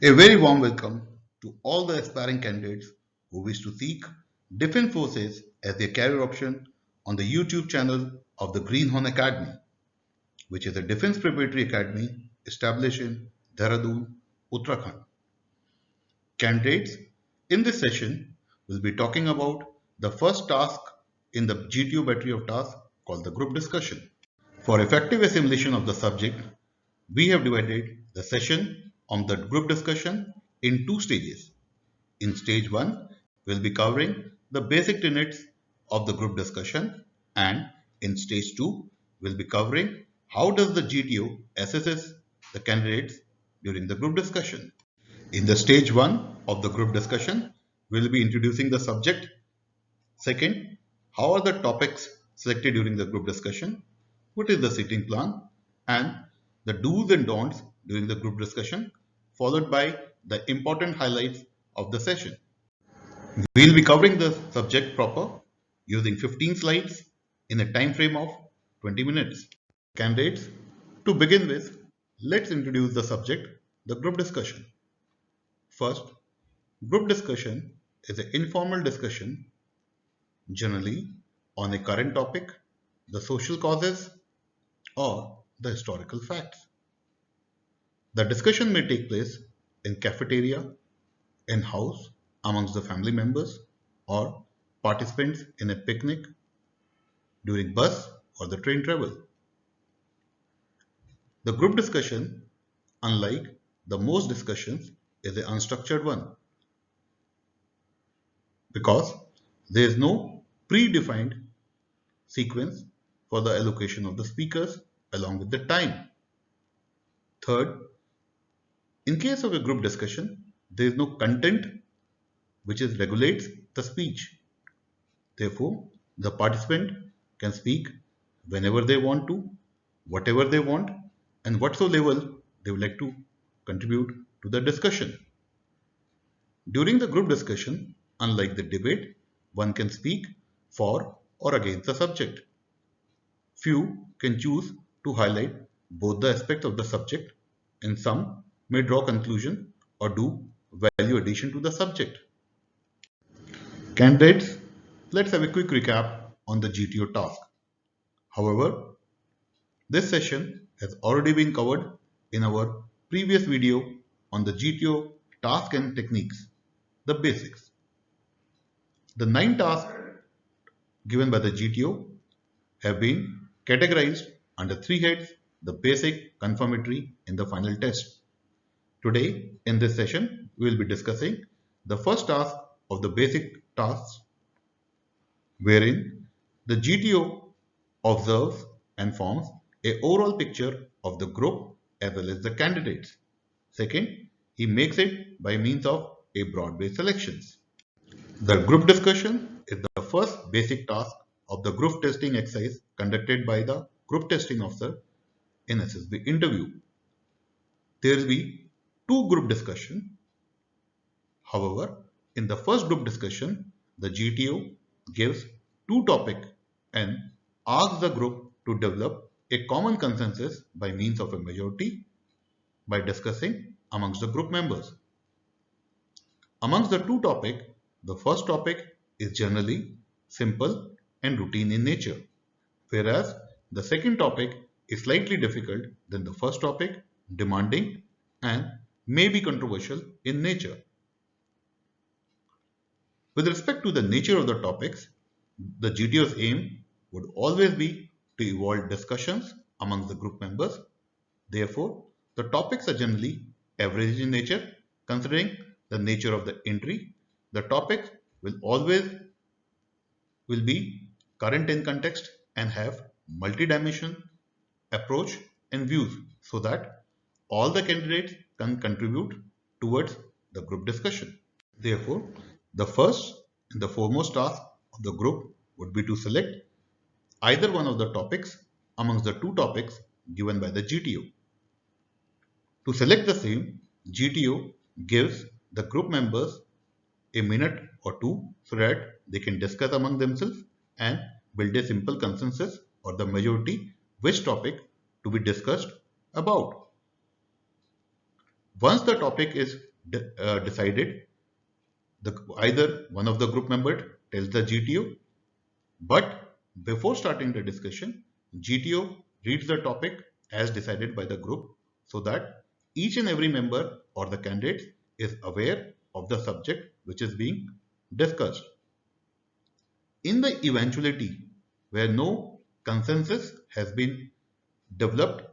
A very warm welcome to all the aspiring candidates who wish to seek Defense Forces as their career option on the YouTube channel of the Greenhorn Academy, which is a defense preparatory academy established in Dehradun, Uttarakhand. Candidates in this session will be talking about the first task in the GTO battery of tasks called the group discussion. For effective assimilation of the subject, we have divided the session on the group discussion in two stages. In stage 1, we'll be covering the basic tenets of the group discussion, and in stage 2, we'll be covering how does the GTO assesses the candidates during the group discussion. In the stage 1 of the group discussion, we'll be introducing the subject. Second, how are the topics selected during the group discussion? What is the sitting plan? And the do's and don'ts during the group discussion, followed by the important highlights of the session. We'll be covering the subject proper using 15 slides in a time frame of 20 minutes. Candidates, to begin with, let's introduce the subject, the group discussion. First, group discussion is an informal discussion generally on a current topic, the social causes, or the historical facts. The discussion may take place in cafeteria, in house, amongst the family members, or participants in a picnic, during bus or the train travel. The group discussion, unlike the most discussions, is an unstructured one because there is no predefined sequence for the allocation of the speakers along with the time. Third, in case of a group discussion, there is no content which regulates the speech. Therefore, the participant can speak whenever they want to, whatever they want, and whatsoever they would like to contribute to the discussion. During the group discussion, unlike the debate, one can speak for or against the subject. Few can choose to highlight both the aspects of the subject, and some may draw conclusion or do value addition to the subject. Candidates, let's have a quick recap on the GTO task. However, this session has already been covered in our previous video on the GTO task and techniques, the basics. The 9 tasks given by the GTO have been categorized under 3 heads: the basic, confirmatory, and the final test. Today, in this session, we will be discussing the first task of the basic tasks, wherein the GTO observes and forms an overall picture of the group as well as the candidates. Second, he makes it by means of a broad-based selections. The group discussion is the first basic task of the group testing exercise conducted by the group testing officer in SSB interview. There will be 2 group discussion. However, in the first group discussion, the GTO gives 2 topics and asks the group to develop a common consensus by means of a majority by discussing amongst the group members. Amongst the 2 topics, the first topic is generally simple and routine in nature, whereas the second topic is slightly difficult than the first topic, demanding and may be controversial in nature. With respect to the nature of the topics, the GTO's aim would always be to evolve discussions amongst the group members. Therefore, the topics are generally average in nature. Considering the nature of the entry, the topics will always be current in context and have multi-dimensional approach and views so that all the candidates can contribute towards the group discussion. Therefore, the first and the foremost task of the group would be to select either one of the topics amongst the 2 topics given by the GTO. To select the same, GTO gives the group members a minute or 2 so that they can discuss among themselves and build a simple consensus or the majority which topic to be discussed about. Once the topic is decided, either one of the group member tells the GTO, but before starting the discussion, GTO reads the topic as decided by the group so that each and every member or the candidate is aware of the subject which is being discussed. In the eventuality where no consensus has been developed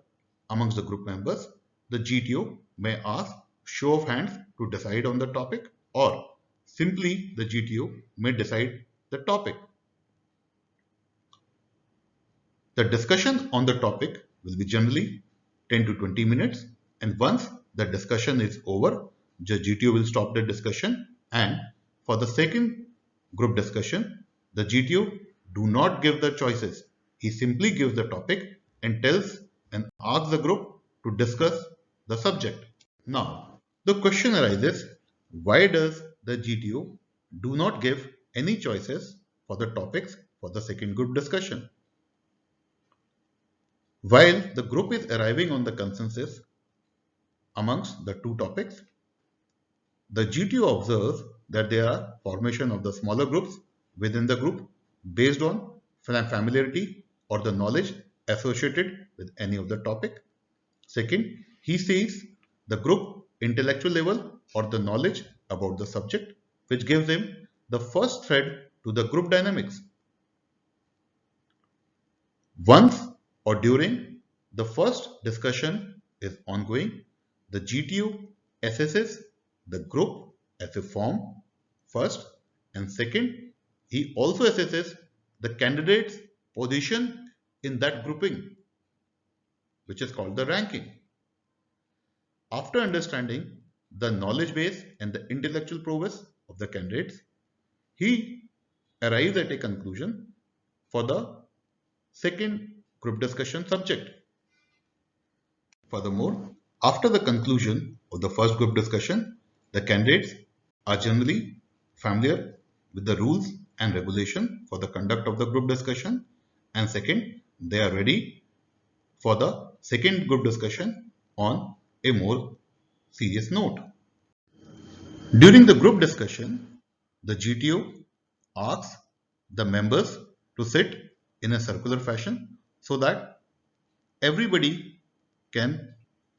amongst the group members, the GTO may ask show of hands to decide on the topic, or simply the GTO may decide the topic. The discussion on the topic will be generally 10 to 20 minutes, and once the discussion is over, the GTO will stop the discussion, and for the second group discussion, the GTO do not give the choices. He simply gives the topic and tells and asks the group to discuss the subject. Now, the question arises, why does the GTO do not give any choices for the topics for the second group discussion? While the group is arriving on the consensus amongst the two topics, the GTO observes that there are formation of the smaller groups within the group based on familiarity or the knowledge associated with any of the topic. Second, he sees the group intellectual level or the knowledge about the subject, which gives him the first thread to the group dynamics. Once or during the first discussion is ongoing, the GTO assesses the group as a form first, and second, he also assesses the candidate's position in that grouping, which is called the ranking. After understanding the knowledge base and the intellectual prowess of the candidates, he arrives at a conclusion for the second group discussion subject. Furthermore, after the conclusion of the first group discussion, the candidates are generally familiar with the rules and regulation for the conduct of the group discussion, and second, they are ready for the second group discussion on a more serious note. During the group discussion, the GTO asks the members to sit in a circular fashion so that everybody can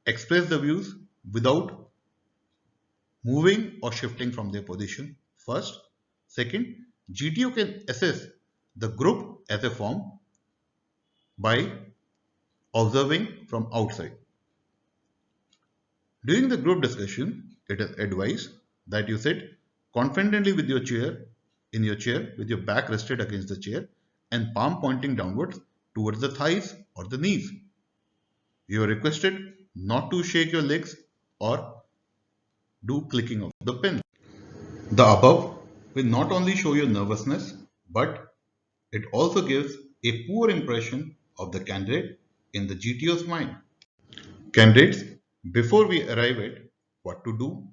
express the views without moving or shifting from their position first. Second, GTO can assess the group as a form by observing from outside. During the group discussion, it is advised that you sit confidently with your chair in your chair with your back rested against the chair and palm pointing downwards towards the thighs or the knees. You are requested not to shake your legs or do clicking of the pen. The above will not only show your nervousness, but it also gives a poor impression of the candidate in the GTO's mind. Candidates, before we arrive at what to do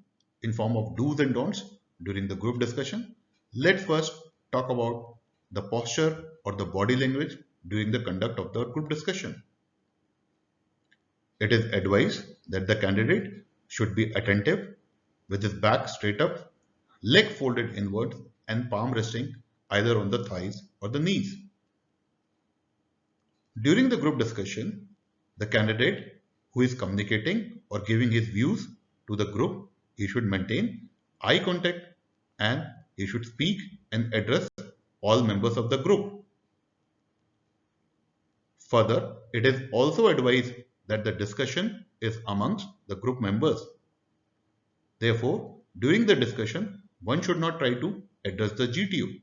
in form of do's and don'ts during the group discussion, let's first talk about the posture or the body language during the conduct of the group discussion. It is advised that the candidate should be attentive with his back straight up, leg folded inwards, and palm resting either on the thighs or the knees. During the group discussion, the candidate who is communicating or giving his views to the group, he should maintain eye contact and he should speak and address all members of the group. Further, it is also advised that the discussion is amongst the group members. Therefore, during the discussion, one should not try to address the GTO.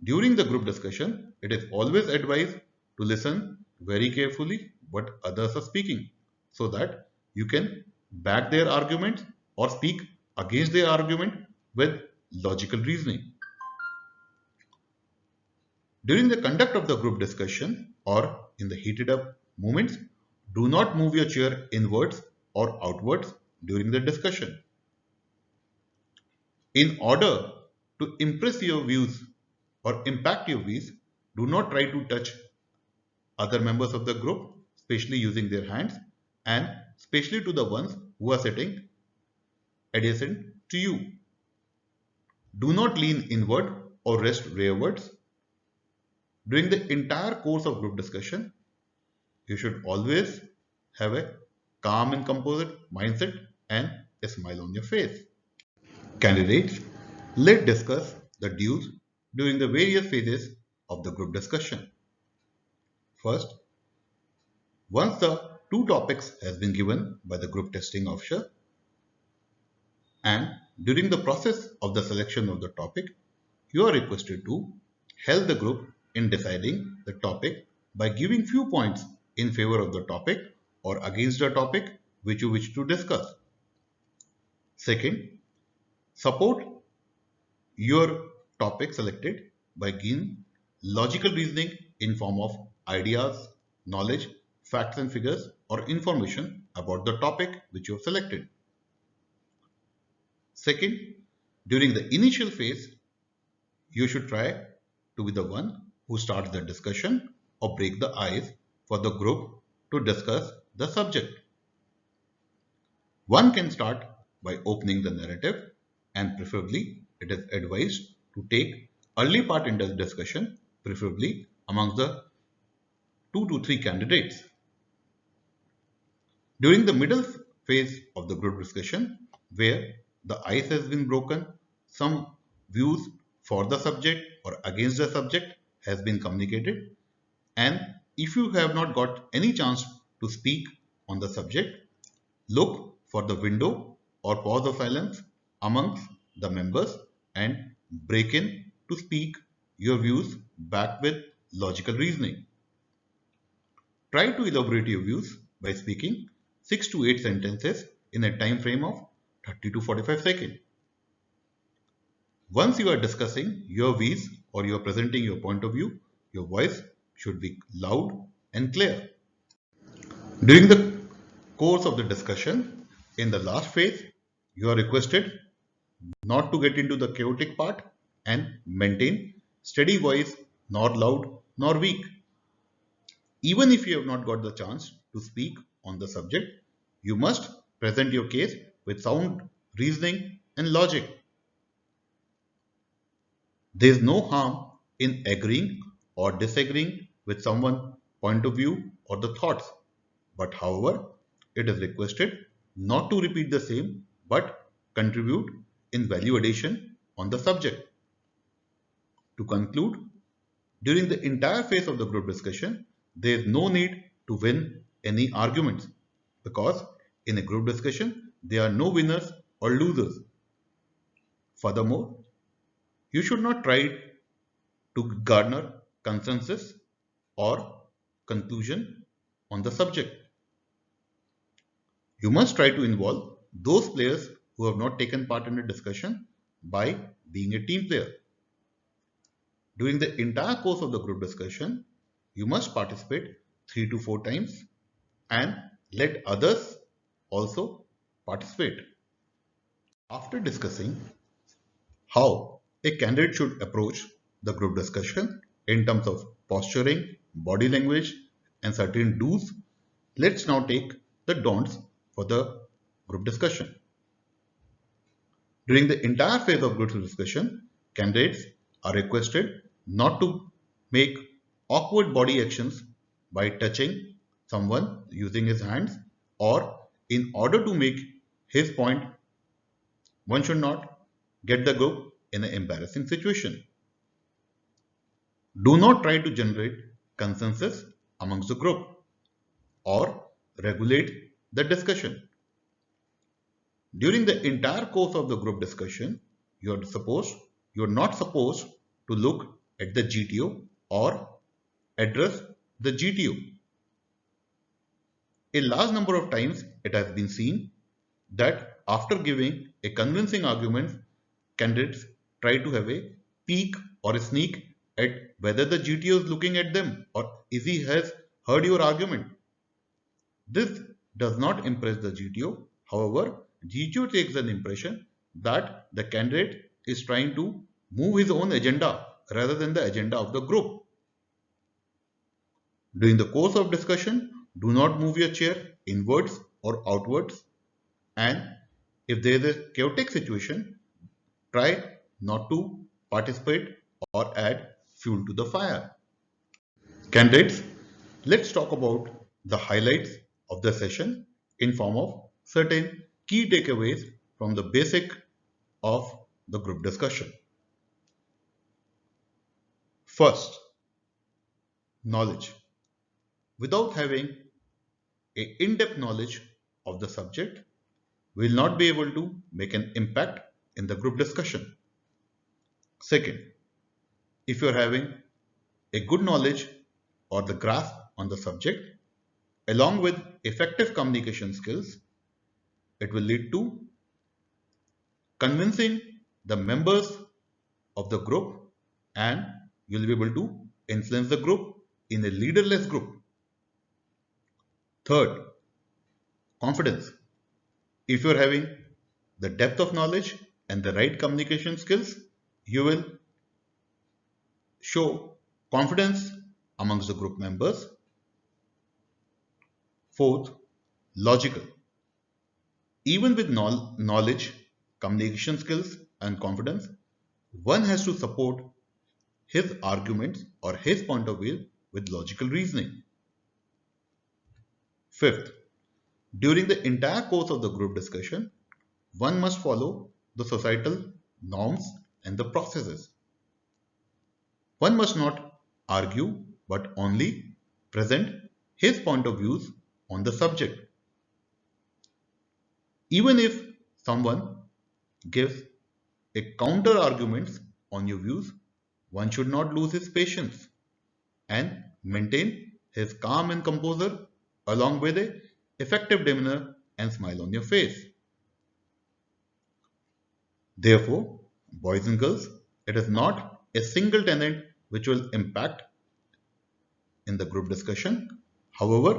During the group discussion, it is always advised to listen very carefully what others are speaking so that you can back their arguments or speak against their argument with logical reasoning. During the conduct of the group discussion or in the heated up moments, do not move your chair inwards or outwards during the discussion. In order to impress your views or impact your views, do not try to touch other members of the group, especially using their hands, and especially to the ones who are sitting adjacent to you. Do not lean inward or rest rearwards. During the entire course of group discussion, you should always have a calm and composed mindset and a smile on your face. Candidates, let's discuss the dues during the various phases of the group discussion. First, once the two topics has been given by the group testing officer and during the process of the selection of the topic, you are requested to help the group in deciding the topic by giving few points in favor of the topic or against the topic which you wish to discuss. Second, support your topic selected by giving logical reasoning in form of ideas, knowledge, facts and figures or information about the topic which you have selected. Second, during the initial phase, you should try to be the one who starts the discussion or break the ice for the group to discuss the subject. One can start by opening the narrative and preferably it is advised to take early part in the discussion, preferably amongst the 2 to 3 candidates. During the middle phase of the group discussion, where the ice has been broken, some views for the subject or against the subject has been communicated, and if you have not got any chance to speak on the subject, look for the window or pause of silence amongst the members and break in to speak your views back with logical reasoning. Try to elaborate your views by speaking 6 to 8 sentences in a time frame of 30 to 45 seconds. Once you are discussing your views or you are presenting your point of view, your voice should be loud and clear. During the course of the discussion, in the last phase, you are requested not to get into the chaotic part and maintain steady voice, nor loud nor weak. Even if you have not got the chance to speak on the subject, you must present your case with sound reasoning and logic. There is no harm in agreeing or disagreeing with someone's point of view or the thoughts. But however, it is requested not to repeat the same but contribute in value addition on the subject. To conclude, during the entire phase of the group discussion, there is no need to win any arguments because in a group discussion, there are no winners or losers. Furthermore, you should not try to garner consensus or conclusion on the subject. You must try to involve those players who have not taken part in the discussion by being a team player. During the entire course of the group discussion, you must participate 3 to 4 times and let others also participate. After discussing how a candidate should approach the group discussion in terms of posturing, body language, and certain do's, let's now take the don'ts for the group discussion. During the entire phase of group discussion, candidates are requested not to make awkward body actions by touching someone using his hands, or in order to make his point, one should not get the group in an embarrassing situation. Do not try to generate consensus amongst the group or regulate the discussion. During the entire course of the group discussion, you are not supposed to look at the GTO or address the GTO. A large number of times it has been seen that after giving a convincing argument, candidates try to have a peek or a sneak at whether the GTO is looking at them or if he has heard your argument. This does not impress the GTO. However, GTO takes an impression that the candidate is trying to move his own agenda rather than the agenda of the group. During the course of discussion, do not move your chair inwards or outwards, and If there is a chaotic situation, try not to participate or add fuel to the fire. Candidates, let's talk about the highlights of the session in form of certain key takeaways from the basic of the group discussion. First, knowledge. Without having a in-depth knowledge of the subject, we will not be able to make an impact in the group discussion. Second, if you are having a good knowledge or the grasp on the subject, along with effective communication skills, it will lead to convincing the members of the group, and you will be able to influence the group in a leaderless group. Third, confidence. If you are having the depth of knowledge and the right communication skills, you will show confidence amongst the group members. Fourth, logical. Even with knowledge, communication skills, and confidence, one has to support his arguments or his point of view with logical reasoning. Fifth, during the entire course of the group discussion, one must follow the societal norms and the processes. One must not argue but only present his point of views on the subject. Even if someone gives a counter arguments on your views, one should not lose his patience and maintain his calm and composure along with a effective demeanor and smile on your face. Therefore, boys and girls, it is not a single tenet which will impact in the group discussion. However,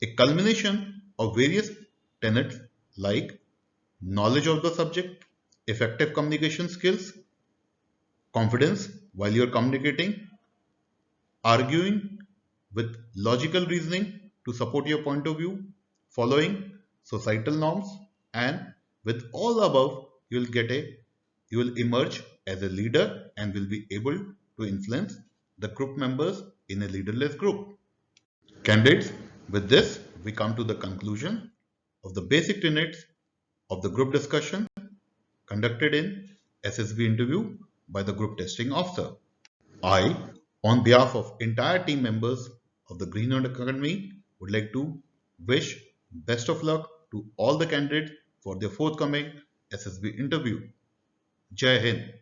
a culmination of various tenets like knowledge of the subject, effective communication skills, confidence while you are communicating, arguing with logical reasoning to support your point of view, following societal norms, and with all the above, you will emerge as a leader and will be able to influence the group members in a leaderless group. Candidates, with this, we come to the conclusion of the basic tenets of the group discussion conducted in SSB interview by the group testing officer. I, on behalf of entire team members of the Greenhorn Academy, would like to wish best of luck to all the candidates for their forthcoming SSB interview. Jai Hind.